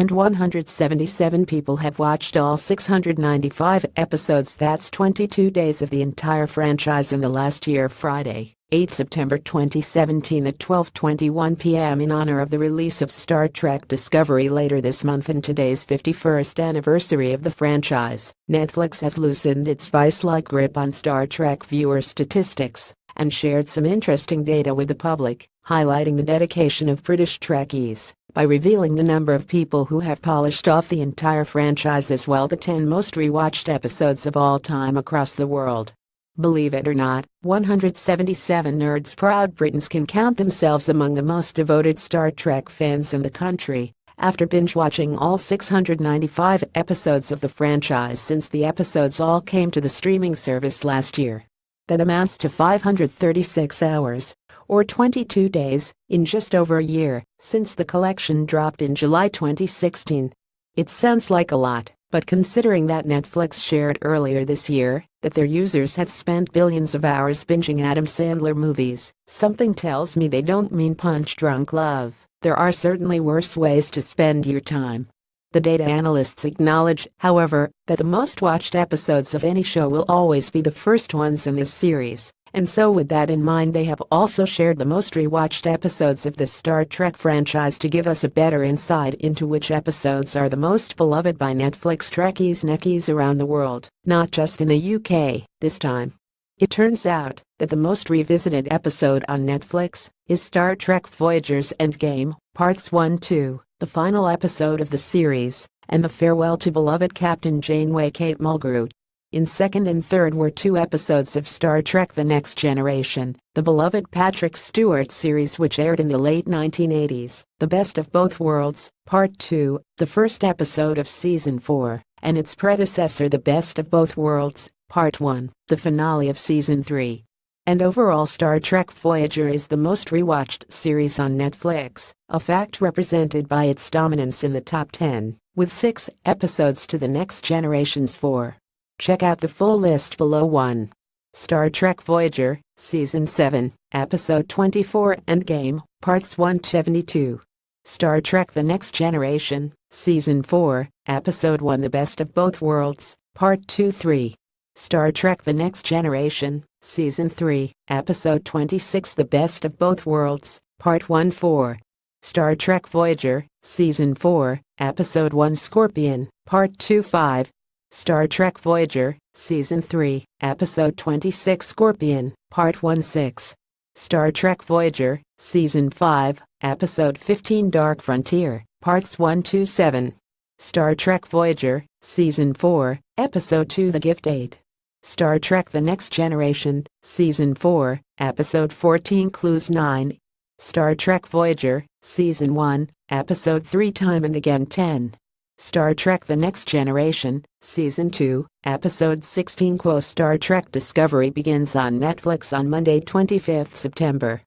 and 177 people have watched all 695 episodes. That's 22 days of the entire franchise in the last year. Friday, 8 September 2017 at 12:21 p.m. in honor of the release of Star Trek Discovery later this month and today's 51st anniversary of the franchise, Netflix has loosened its vice-like grip on Star Trek viewer statistics and shared some interesting data with the public, highlighting the dedication of British Trekkies by revealing the number of people who have polished off the entire franchise as well the 10 most rewatched episodes of all time across the world. Believe it or not, 177 nerds proud Britons can count themselves among the most devoted Star Trek fans in the country, after binge-watching all 695 episodes of the franchise since the episodes all came to the streaming service last year. That amounts to 536 hours, or 22 days, in just over a year, since the collection dropped in July 2016. It sounds like a lot, but considering that Netflix shared earlier this year that their users had spent billions of hours binging Adam Sandler movies, something tells me they don't mean punch-drunk love. There are certainly worse ways to spend your time. The data analysts acknowledge, however, that the most watched episodes of any show will always be the first ones in this series, and so with that in mind they have also shared the most rewatched episodes of the Star Trek franchise to give us a better insight into which episodes are the most beloved by Netflix Trekkies neckies around the world, not just in the UK, this time. It turns out that the most revisited episode on Netflix is Star Trek Voyager's Endgame, Parts 1-2, the final episode of the series, and the farewell to beloved Captain Janeway Kate Mulgrew. In second and third were 2 episodes of Star Trek The Next Generation, the beloved Patrick Stewart series which aired in the late 1980s, The Best of Both Worlds, Part 2, the first episode of Season 4, and its predecessor The Best of Both Worlds, Part 1, the finale of Season 3. And overall Star Trek Voyager is the most rewatched series on Netflix, a fact represented by its dominance in the top 10, with 6 episodes to The Next Generation's 4. Check out the full list below. 1. Star Trek Voyager, Season 7, Episode 24 Endgame, Parts 1-72. Star Trek The Next Generation, Season 4, Episode 1 The Best of Both Worlds, Part 2-3. Star Trek The Next Generation, Season 3, Episode 26 The Best of Both Worlds, Part 1-4. Star Trek Voyager, Season 4, Episode 1 Scorpion, Part 2-5. Star Trek Voyager, Season 3, Episode 26 Scorpion, Part 1-6. Star Trek Voyager, Season 5, Episode 15 Dark Frontier, Parts 1-7. Star Trek Voyager, Season 4, Episode 2 The Gift 8. Star Trek The Next Generation, Season 4, Episode 14 Clues 9. Star Trek Voyager, Season 1, Episode 3 Time and Again 10. Star Trek The Next Generation, Season 2, Episode 16 Star Trek Discovery begins on Netflix on Monday 25 September.